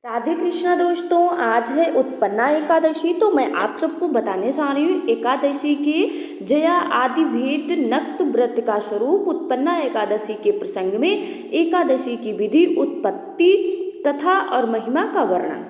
राधे कृष्णा दोस्तों, आज है उत्पन्ना एकादशी। तो मैं आप सबको बताने जा रही हूँ एकादशी के जया आदि भेद नक्त व्रत का स्वरूप। उत्पन्ना एकादशी के प्रसंग में एकादशी की विधि, उत्पत्ति, कथा और महिमा का वर्णन।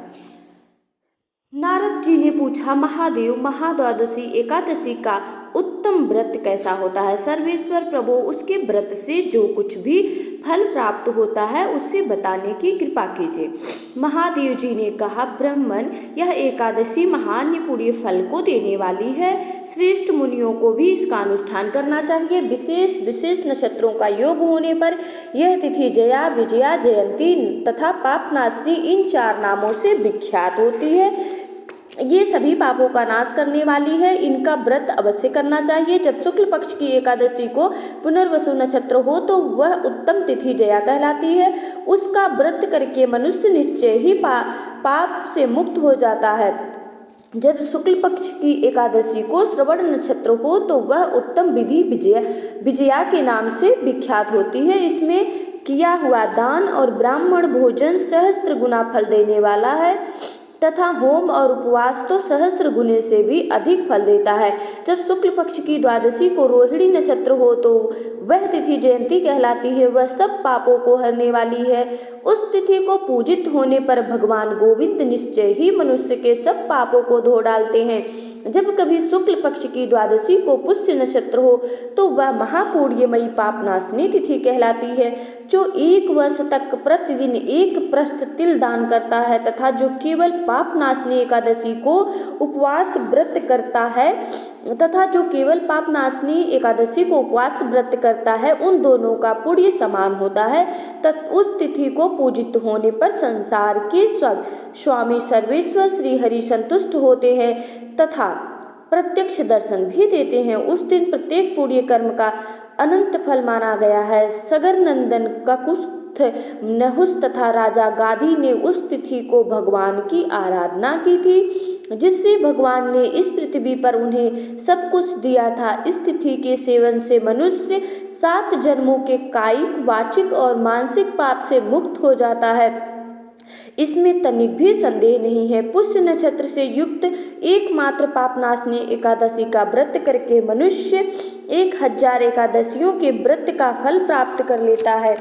नारद जी ने पूछा, महादेव, महाद्वादशी एकादशी का उत्तम व्रत कैसा होता है? सर्वेश्वर प्रभु, उसके व्रत से जो कुछ भी फल प्राप्त होता है उसे बताने की कृपा कीजिए। महादेव जी ने कहा, ब्राह्मण, यह एकादशी महान पुण्य फल को देने वाली है। श्रेष्ठ मुनियों को भी इसका अनुष्ठान करना चाहिए। विशेष विशेष नक्षत्रों का योग होने पर यह तिथि जया, विजया, जयंती तथा पापनाशिनी इन 4 नामों से विख्यात होती है। ये सभी पापों का नाश करने वाली है। इनका व्रत अवश्य करना चाहिए। जब शुक्ल पक्ष की एकादशी को पुनर्वसु नक्षत्र हो तो वह उत्तम तिथि जया कहलाती है। उसका व्रत करके मनुष्य निश्चय ही पाप से मुक्त हो जाता है। जब शुक्ल पक्ष की एकादशी को श्रवण नक्षत्र हो तो वह उत्तम विधि विजया के नाम से विख्यात होती है। इसमें किया हुआ दान और ब्राह्मण भोजन सहस्त्र गुना फल देने वाला है तथा होम और उपवास तो सहस्त्र गुने से भी अधिक फल देता है। जब शुक्ल पक्ष की द्वादशी को रोहिणी नक्षत्र हो तो वह तिथि जयंती कहलाती है। वह सब पापों को हरने वाली है। उस तिथि को पूजित होने पर भगवान गोविंद निश्चय ही मनुष्य के सब पापों को धो डालते हैं। जब कभी शुक्ल पक्ष की द्वादशी को पुष्य नक्षत्र हो तो वह महापुण्यमयी पापनाशिनी तिथि कहलाती है। जो 1 वर्ष तक प्रतिदिन 1 प्रस्थ तिल दान करता है तथा जो केवल पापनाशिनी एकादशी को उपवास व्रत करता है उन दोनों का पुण्य समान होता है। उस तिथि को पूजित होने पर संसार के स्वामी सर्वेश्वर श्री हरि संतुष्ट होते हैं तथा प्रत्यक्ष दर्शन भी देते हैं। उस दिन प्रत्येक पुण्य कर्म का अनंत फल माना गया है। सगर नंदन ककुस्थ नहुस तथा राजा गाधी ने उस तिथि को भगवान की आराधना की थी, जिससे भगवान ने इस पृथ्वी पर उन्हें सब कुछ दिया था। इस तिथि के सेवन से मनुष्य 7 जन्मों के कायिक, वाचिक और मानसिक पाप से मुक्त हो जाता है। इसमें तनिक भी संदेह नहीं है। पुष्य नक्षत्र से युक्त एकमात्र पापनाशिनी एकादशी का व्रत करके मनुष्य 1000 एकादशियों के व्रत का फल प्राप्त कर लेता है।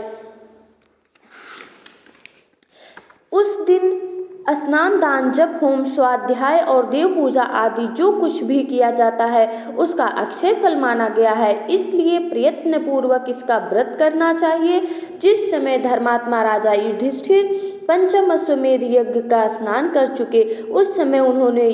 उस दिन स्नान, दान, जप, होम, स्वाध्याय और देव पूजा आदि जो कुछ भी किया जाता है उसका अक्षय फल माना गया है। इसलिए प्रयत्न पूर्वक इसका व्रत करना चाहिए। जिस समय धर्मात्मा राजा युधिष्ठिर पंचम अश्वमेध यज्ञ का स्नान कर चुके, उस समय उन्होंने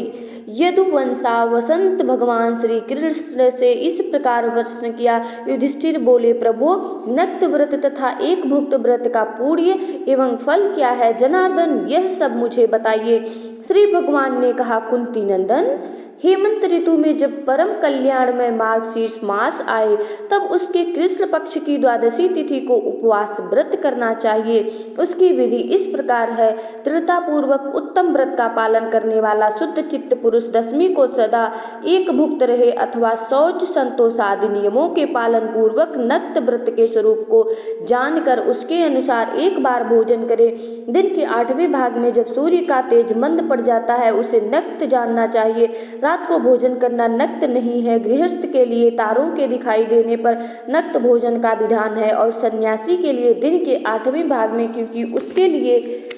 यदुवंशा वसंत भगवान श्री कृष्ण से इस प्रकार प्रश्न किया। युधिष्ठिर बोले, प्रभु, नक्त व्रत तथा एक भुक्त व्रत का पुण्य एवं फल क्या है? जनार्दन, यह सब मुझे बताइए। श्री भगवान ने कहा, कुंती नंदन, हेमंत ऋतु में जब परम कल्याण में मार्गशीर्ष मास आए तब उसके कृष्ण पक्ष की द्वादशी तिथि को उपवास व्रत करना चाहिए। उसकी विधि इस प्रकार है। दृढ़तापूर्वक उत्तम व्रत का पालन करने वाला शुद्ध चित्त पुरुष दशमी को सदा एक भुक्त रहे अथवा शौच, संतोष आदि नियमों के पालन पूर्वक नक्त व्रत के स्वरूप को जानकर उसके अनुसार एक बार भोजन करे। दिन के 8वें भाग में जब सूर्य का तेज मंद पड़ जाता है उसे नक्त जानना चाहिए। रात को भोजन करना नक्त नहीं है। गृहस्थ के लिए तारों के दिखाई देने पर नक्त भोजन का विधान है और सन्यासी के लिए दिन के 8वें भाग में, क्योंकि उसके लिए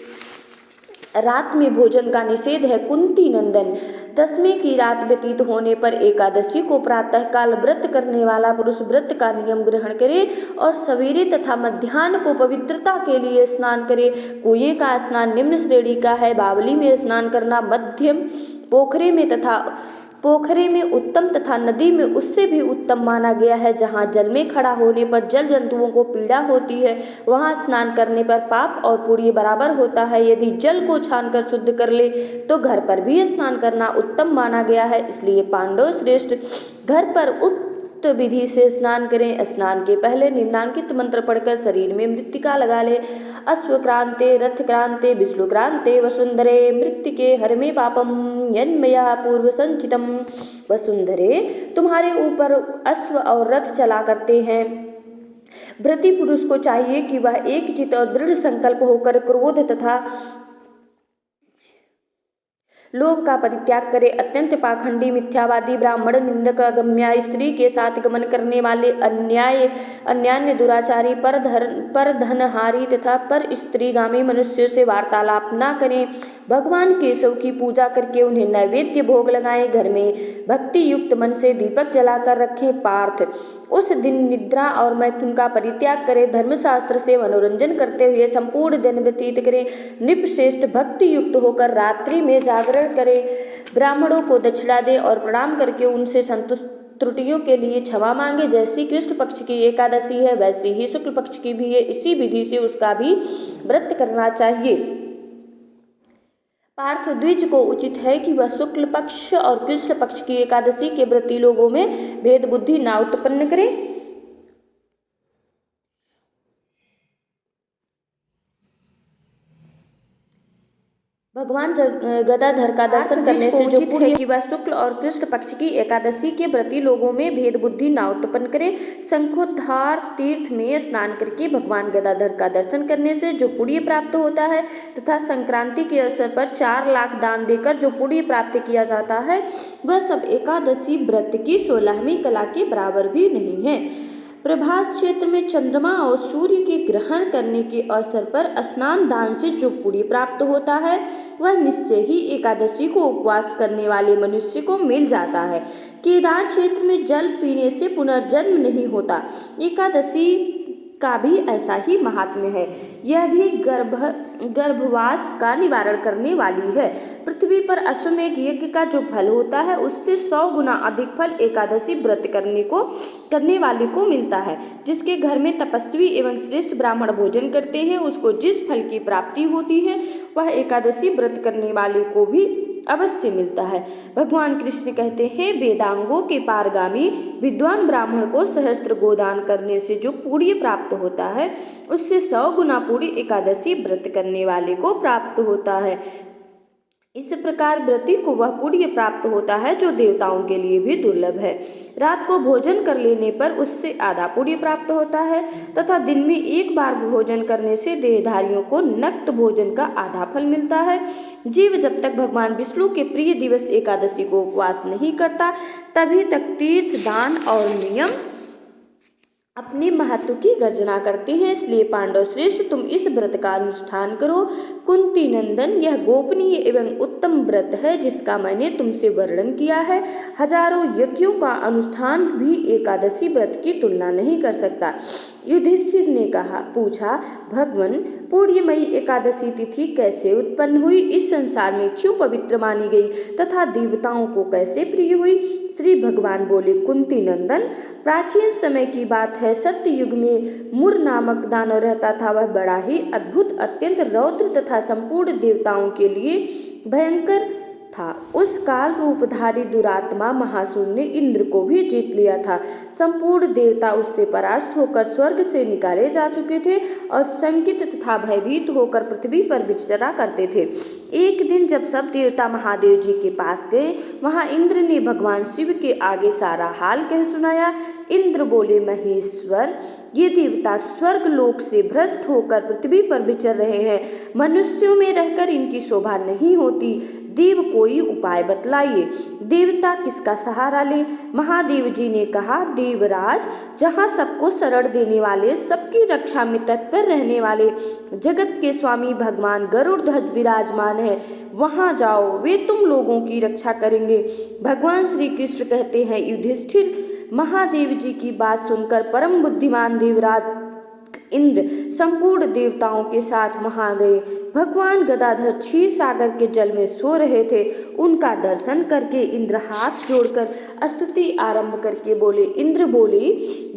रात में भोजन का निषेध है। कुंती नंदन, 10वीं की रात व्यतीत होने पर एकादशी को प्रातः काल व्रत करने वाला पुरुष व्रत का नियम ग्रहण करे और सवेरे तथा मध्याह्न को पवित्रता के लिए स्नान करे। कुएं का स्नान निम्न श्रेणी का है। बावली में स्नान करना मध्यम, पोखरे में उत्तम तथा नदी में उससे भी उत्तम माना गया है। जहाँ जल में खड़ा होने पर जल जंतुओं को पीड़ा होती है वहाँ स्नान करने पर पाप और पुण्य बराबर होता है। यदि जल को छानकर शुद्ध कर ले तो घर पर भी स्नान करना उत्तम माना गया है। इसलिए पांडव श्रेष्ठ घर पर विधि से स्नान करें। स्नान के पहले निम्नांकित मंत्र पढ़कर शरीर में मृत्तिका लगा ले। अश्वक्रांते, रथक्रांते, विष्णुक्रांते, वसुंधरे, मृत्तिके हरमे पापम यन्मया पूर्व संचितम। वसुंधरे, तुम्हारे ऊपर अश्व और रथ चला करते हैं। व्रती पुरुष को चाहिए कि वह एकचित्त और दृढ़ संकल्प होकर क्रोध तथा लोभ का परित्याग करे, अत्यंत पाखंडी, मिथ्यावादी, ब्राह्मण निंदक, अगम्या, स्त्री के साथ गमन करने वाले, अन्यान्य दुराचारी, परधनहारी तथा पर स्त्रीगामी मनुष्यों से वार्तालाप न करें। भगवान केशव की पूजा करके उन्हें नैवेद्य भोग लगाएं। घर में भक्ति युक्त मन से दीपक जलाकर रखें। पार्थ, उस दिन निद्रा और मैथुन का परित्याग करें। धर्मशास्त्र से मनोरंजन करते हुए संपूर्ण दिन व्यतीत करें। नृपश्रेष्ठ भक्ति युक्त होकर रात्रि में जागरण करें। ब्राह्मणों को दक्षिणा दें और प्रणाम करके उनसे संतुष्ट त्रुटियों के लिए क्षमा मांगे। जैसी कृष्ण पक्ष की एकादशी है वैसी ही शुक्ल पक्ष की भी है। इसी विधि से उसका भी व्रत करना चाहिए। पार्थ, द्विज को उचित है कि वह शुक्ल पक्ष और कृष्ण पक्ष की एकादशी के व्रती लोगों में भेद बुद्धि ना उत्पन्न करे। भगवान गदाधर का दर्शन करने से जो पुण्य है कि वह शुक्ल और कृष्ण पक्ष की एकादशी के व्रती लोगों में भेद बुद्धि ना उत्पन्न करे। शंखोद्धार तीर्थ में स्नान करके भगवान गदाधर का दर्शन करने से जो पुण्य प्राप्त होता है तथा संक्रांति के अवसर पर 4 लाख दान देकर जो पुण्य प्राप्त किया जाता है वह सब एकादशी व्रत की 16वीं कला के बराबर भी नहीं है। प्रभात क्षेत्र में चंद्रमा और सूर्य के ग्रहण करने के अवसर पर स्नान दान से जो पुण्य प्राप्त होता है वह निश्चय ही एकादशी को उपवास करने वाले मनुष्य को मिल जाता है। केदार क्षेत्र में जल पीने से पुनर्जन्म नहीं होता। एकादशी का भी ऐसा ही महात्म्य है। यह भी गर्भवास का निवारण करने वाली है। पृथ्वी पर अश्वमेघ यज्ञ का जो फल होता है उससे 100 गुना अधिक फल एकादशी व्रत करने वाले को मिलता है। जिसके घर में तपस्वी एवं श्रेष्ठ ब्राह्मण भोजन करते हैं उसको जिस फल की प्राप्ति होती है वह एकादशी व्रत करने वाले को भी अवश्य मिलता है। भगवान कृष्ण कहते हैं, वेदांगों के पारगामी विद्वान ब्राह्मण को सहस्त्र गोदान करने से जो पुण्य प्राप्त होता है उससे 100 गुना पुण्य एकादशी व्रत करने वाले को प्राप्त होता है। इस प्रकार व्रती को वह पुण्य प्राप्त होता है जो देवताओं के लिए भी दुर्लभ है। रात को भोजन कर लेने पर उससे आधा पुण्य प्राप्त होता है तथा दिन में एक बार भोजन करने से देहधारियों को नक्त भोजन का आधा फल मिलता है। जीव जब तक भगवान विष्णु के प्रिय दिवस एकादशी को उपवास नहीं करता तभी तक तीर्थ दान और नियम अपने महत्व की गर्जना करते हैं। इसलिए पांडव श्रेष्ठ, तुम इस व्रत का अनुष्ठान करो। कुंती नंदन, यह गोपनीय एवं उत्तम व्रत है जिसका मैंने तुमसे वर्णन किया है। हजारों यज्ञों का अनुष्ठान भी एकादशी व्रत की तुलना नहीं कर सकता। युधिष्ठिर ने पूछा, भगवान, पूर्णिमयी एकादशी तिथि कैसे उत्पन्न हुई? इस संसार में क्यों पवित्र मानी गई तथा देवताओं को कैसे प्रिय हुई? श्री भगवान बोले, कुंती नंदन, प्राचीन समय की बात है। सत्य युग में मुर नामक दानव रहता था। वह बड़ा ही अद्भुत, अत्यंत रौद्र तथा संपूर्ण देवताओं के लिए भयंकर था। उस काल रूपधारी दुरात्मा महासुर ने इंद्र को भी जीत लिया था। संपूर्ण देवता उससे परास्त होकर स्वर्ग से निकाले जा चुके थे और शंकित तथा भयभीत होकर पृथ्वी पर विचरा करते थे। एक दिन जब सब देवता महादेव जी के पास गए, वहां इंद्र ने भगवान शिव के आगे सारा हाल कह सुनाया। इंद्र बोले, महेश्वर, ये देवता स्वर्ग लोक से भ्रष्ट होकर पृथ्वी पर विचर रहे हैं। मनुष्यों में रहकर इनकी शोभा नहीं होती। देव, कोई उपाय बतलाइए। देवता किसका सहारा ले? महादेव जी ने कहा, देवराज, जहाँ सबको शरण देने वाले, सबकी रक्षा में तत्पर रहने वाले जगत के स्वामी भगवान गरुड़ ध्वज विराजमान है, वहाँ जाओ, वे तुम लोगों की रक्षा करेंगे। भगवान श्री कृष्ण कहते हैं, युधिष्ठिर, महादेव जी की बात सुनकर परम बुद्धिमान देवराज इंद्र संपूर्ण देवताओं के साथ वहां गए। भगवान गदाधर क्षीर सागर के जल में सो रहे थे। उनका दर्शन करके इंद्र हाथ जोड़कर स्तुति आरंभ करके बोले। इंद्र बोले,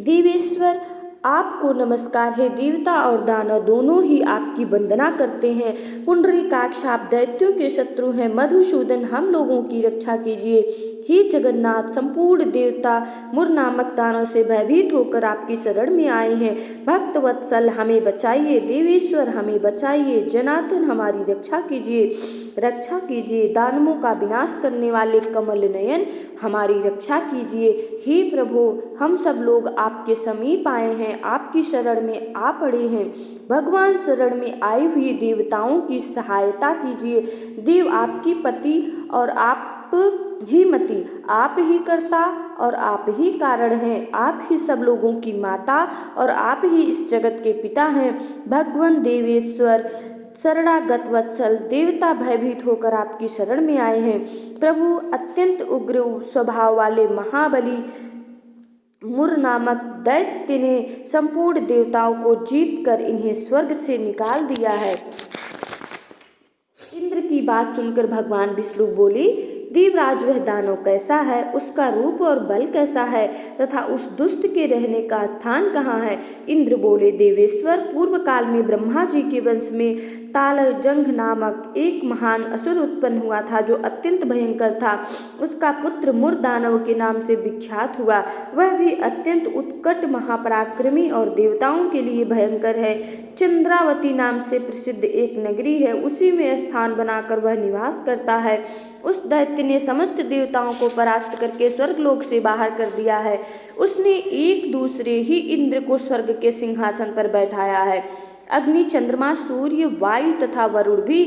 देवेश्वर, आपको नमस्कार है। देवता और दानव दोनों ही आपकी वंदना करते हैं। पुंडरीकाक्ष, आप दैत्यों के शत्रु हैं। मधुसूदन, हम लोगों की रक्षा कीजिए। हे जगन्नाथ, संपूर्ण देवता मुर नामक दानव से भयभीत होकर आपकी शरण में आए हैं। भक्त वत्सल, हमें बचाइए। देवेश्वर, हमें बचाइए। जनार्दन, हमारी रक्षा कीजिए। दानवों का विनाश करने वाले कमल नयन, हमारी रक्षा कीजिए। हे प्रभु, हम सब लोग आपके समीप आए हैं, आपकी शरण में आ पड़े हैं। भगवान शरण में आई हुई देवताओं की सहायता कीजिए। देव आपकी पति और आप ही मति, आप ही कर्ता और आप ही कारण हैं। आप ही सब लोगों की माता और आप ही इस जगत के पिता हैं। भगवान देवेश्वर शरणागत वत्सल देवता भयभीत होकर आपकी शरण में आए हैं। प्रभु, अत्यंत उग्र स्वभाव वाले महाबली मुर नामक दैत्य ने संपूर्ण देवताओं को जीतकर इन्हें स्वर्ग से निकाल दिया है। इंद्र की बात सुनकर भगवान विष्णु बोले, देवराज, वह दानव कैसा है, उसका रूप और बल कैसा है तथा उस दुष्ट के रहने का स्थान कहाँ है? इंद्र बोले, देवेश्वर, पूर्व काल में ब्रह्मा जी के वंश में तालजंघ नामक एक महान असुर उत्पन्न हुआ था जो अत्यंत भयंकर था। उसका पुत्र मुर दानव के नाम से विख्यात हुआ। वह भी अत्यंत उत्कट महापराक्रमी और देवताओं के लिए भयंकर है। चंद्रावती नाम से प्रसिद्ध एक नगरी है, उसी में स्थान बनाकर वह निवास करता है। उस दैत्य ने समस्त देवताओं को परास्त करके स्वर्गलोक से बाहर कर दिया है। उसने एक दूसरे ही इंद्र को स्वर्ग के सिंहासन पर बैठाया है। अग्नि, चंद्रमा, सूर्य, वायु तथा वरुण भी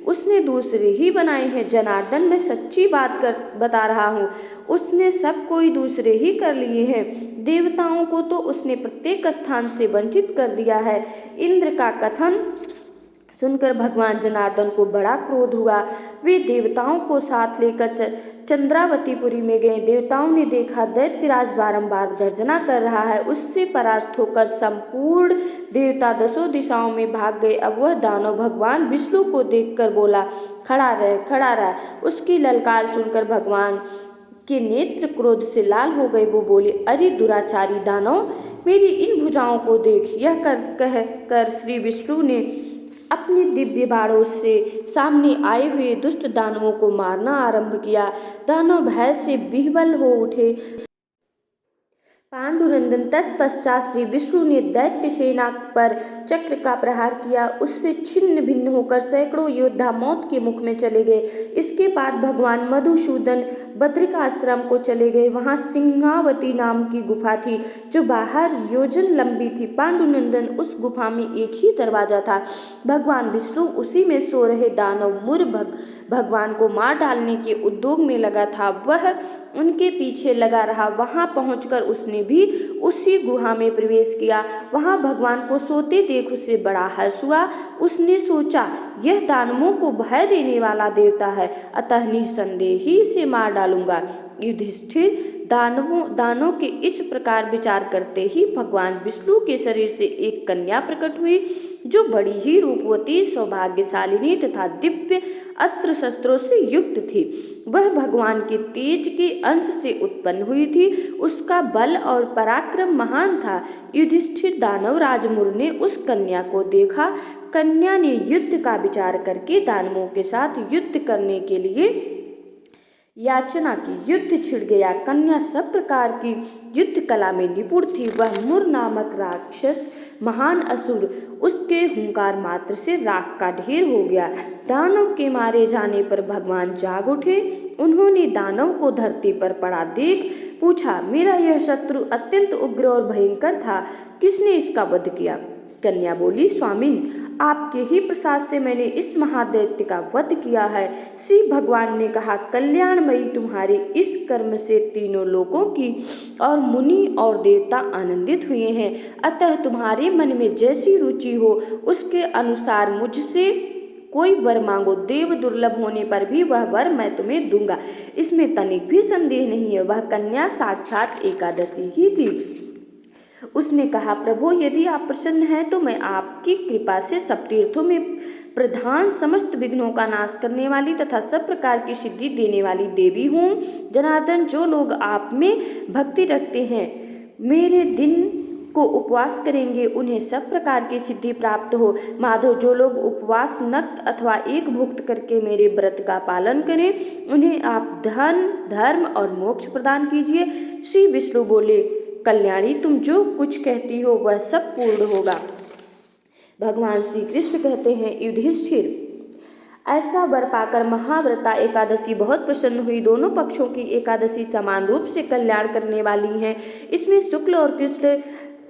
उसने दूसरे ही बनाए हैं। जनार्दन, मैं सच्ची बात बता रहा हूँ, उसने सब कोई दूसरे ही कर लिए हैं। देवताओं को तो उसने प्रत्येक स्थान से वंचित कर दिया है। इंद्र का कथन सुनकर भगवान जनार्दन को बड़ा क्रोध हुआ। वे देवताओं को साथ लेकर चंद्रावतीपुरी में गए। देवताओं ने देखा दैत्यराज बारंबार गर्जना कर रहा है। उससे परास्त होकर संपूर्ण देवता दसों दिशाओं में भाग गए। अब वह दानव भगवान विष्णु को देखकर बोला, खड़ा रह, खड़ा रह। उसकी ललकार सुनकर भगवान के नेत्र क्रोध से लाल हो गए। वो बोले, अरे दुराचारी दानव, मेरी इन भुजाओं को देख। यह कहकर श्री विष्णु ने अपने दिव्य बाणों से सामने आए हुए दुष्ट दानवों को मारना आरंभ किया। दानव भय से विह्वल हो उठे। पांडुनंदन, तत्पश्चात श्री विष्णु ने दैत्य सेना पर चक्र का प्रहार किया। उससे छिन्न भिन्न होकर सैकड़ों योद्धा मौत के मुख में चले गए। इसके बाद भगवान मधुसूदन बद्रिकाश्रम को चले गए। वहां सिंहावती नाम की गुफा थी जो बाहर योजन लंबी थी। पांडुनंदन, उस गुफा में एक ही दरवाजा था। भगवान विष्णु उसी में सो रहे दानव मुर भगवान को मार डालने के उद्योग में लगा था। वह उनके पीछे लगा रहा। वहां पहुंचकर उसने भी उसी गुहा में प्रवेश किया। वहां भगवान को सोते देख उसे बड़ा हर्ष हुआ। उसने सोचा, यह दानवों को भय देने वाला देवता है, अतः निसंदेह ही इसे मार डालूंगा। युधिष्ठिर, दानों के इस प्रकार विचार करते ही भगवान विष्णु के शरीर से एक कन्या प्रकट हुई जो बड़ी ही रूपवती, सौभाग्यशालिनी तथा दिव्य अस्त्र शस्त्रों से युक्त थी। वह भगवान के तेज के अंश से उत्पन्न हुई थी। उसका बल और पराक्रम महान था। युधिष्ठिर, दानव राजमुर ने उस कन्या को देखा। कन्या ने युद्ध का विचार करके दानवों के साथ युद्ध करने के लिए याचना की। युद्ध छिड़ गया। कन्या सब प्रकार की युद्ध कला में निपुण थी। वह मुर नामक राक्षस, महान असुर, उसके हुंकार मात्र से राख का ढेर हो गया। दानव के मारे जाने पर भगवान जाग उठे। उन्होंने दानव को धरती पर पड़ा देख पूछा, मेरा यह शत्रु अत्यंत उग्र और भयंकर था, किसने इसका वध किया? कन्या बोली, स्वामिन, आपके ही प्रसाद से मैंने इस महादैत्य का वध किया है। श्री भगवान ने कहा, कल्याणमयी, तुम्हारे इस कर्म से तीनों लोकों की और मुनि और देवता आनंदित हुए हैं। अतः तुम्हारे मन में जैसी रुचि हो उसके अनुसार मुझसे कोई वर मांगो। देव दुर्लभ होने पर भी वह वर मैं तुम्हें दूंगा, इसमें तनिक भी संदेह नहीं है। वह कन्या साक्षात एकादशी ही थी। उसने कहा, प्रभु, यदि आप प्रसन्न हैं तो मैं आपकी कृपा से सब तीर्थों में प्रधान, समस्त विघ्नों का नाश करने वाली तथा सब प्रकार की सिद्धि देने वाली देवी हूँ। जनार्दन, जो लोग आप में भक्ति रखते हैं, मेरे दिन को उपवास करेंगे, उन्हें सब प्रकार की सिद्धि प्राप्त हो। माधव, जो लोग उपवास, नक्त अथवा एक भुक्त करके मेरे व्रत का पालन करें, उन्हें आप धन, धर्म और मोक्ष प्रदान कीजिए। श्री विष्णु बोले, कल्याणी, तुम जो कुछ कहती हो वह सब पूर्ण होगा। भगवान श्री कृष्ण कहते हैं, युधिष्ठिर, ऐसा वर पाकर महाव्रता एकादशी बहुत प्रसन्न हुई। दोनों पक्षों की एकादशी समान रूप से कल्याण करने वाली हैं। इसमें शुक्ल और कृष्ण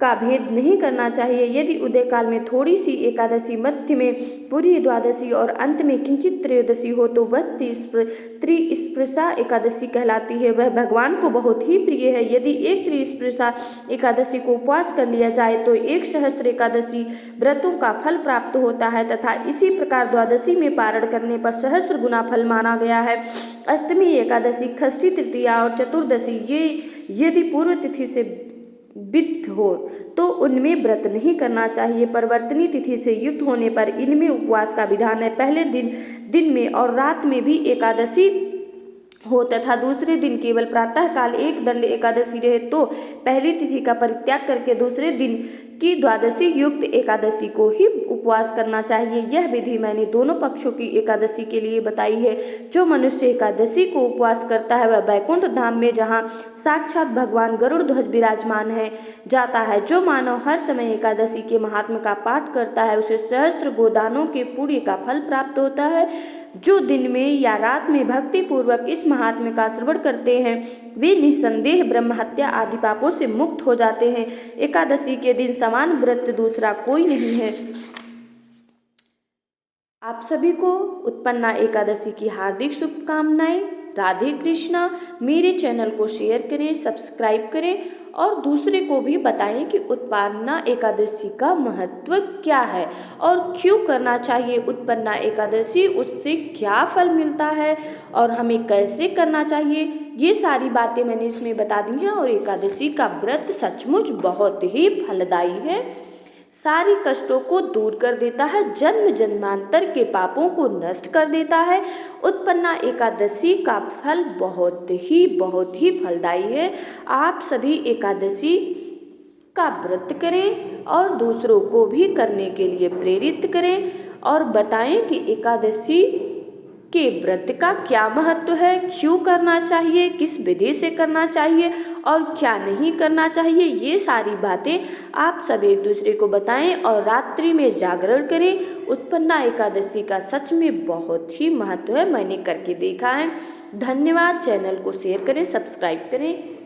का भेद नहीं करना चाहिए। यदि उदय काल में थोड़ी सी एकादशी, मध्य में पूरी द्वादशी और अंत में किंचित त्रयोदशी हो तो वह त्रिस्पर्शा एकादशी कहलाती है। वह भगवान को बहुत ही प्रिय है। यदि एक त्रिस्पर्शा एकादशी को उपवास कर लिया जाए तो 1 सहस्त्र एकादशी व्रतों का फल प्राप्त होता है तथा इसी प्रकार द्वादशी में पारण करने पर सहस्त्र गुना फल माना गया है। अष्टमी एकादशी, षष्ठी, तृतीया और चतुर्दशी ये यदि पूर्व तिथि से वित्त हो तो उनमें व्रत नहीं करना चाहिए। परिवर्तनी तिथि से युक्त होने पर इनमें उपवास का विधान है। पहले दिन में और रात में भी एकादशी हो तथा दूसरे दिन केवल प्रातः काल एक दंड एकादशी रहे तो पहली तिथि का परित्याग करके दूसरे दिन की द्वादशी युक्त एकादशी को ही उपवास करना चाहिए। यह विधि मैंने दोनों पक्षों की एकादशी के लिए बताई है। जो मनुष्य एकादशी को उपवास करता है वह वैकुंठ धाम में, जहाँ साक्षात भगवान गरुड़ ध्वज विराजमान है, जाता है। जो मानव हर समय एकादशी के महात्म्य का पाठ करता है उसे सहस्त्र गोदानों के पुण्य का फल प्राप्त होता है। जो दिन में या रात में भक्ति पूर्वक इस महात्म्य का श्रवण करते हैं वे निसंदेह ब्रह्म हत्या आदि पापों से मुक्त हो जाते हैं। एकादशी के दिन समान व्रत दूसरा कोई नहीं है। आप सभी को उत्पन्ना एकादशी की हार्दिक शुभकामनाएं। राधे कृष्णा। मेरे चैनल को शेयर करें, सब्सक्राइब करें और दूसरे को भी बताएं कि उत्पन्ना एकादशी का महत्व क्या है और क्यों करना चाहिए उत्पन्ना एकादशी, उससे क्या फल मिलता है और हमें कैसे करना चाहिए। ये सारी बातें मैंने इसमें बता दी हैं। और एकादशी का व्रत सचमुच बहुत ही फलदायी है, सारी कष्टों को दूर कर देता है, जन्म जन्मांतर के पापों को नष्ट कर देता है। उत्पन्ना एकादशी का फल बहुत ही फलदायी है। आप सभी एकादशी का व्रत करें और दूसरों को भी करने के लिए प्रेरित करें और बताएं कि एकादशी के व्रत का क्या महत्व है, क्यों करना चाहिए, किस विधि से करना चाहिए और क्या नहीं करना चाहिए। ये सारी बातें आप सब एक दूसरे को बताएं और रात्रि में जागरण करें। उत्पन्ना एकादशी का सच में बहुत ही महत्व है, मैंने करके देखा है। धन्यवाद। चैनल को शेयर करें, सब्सक्राइब करें।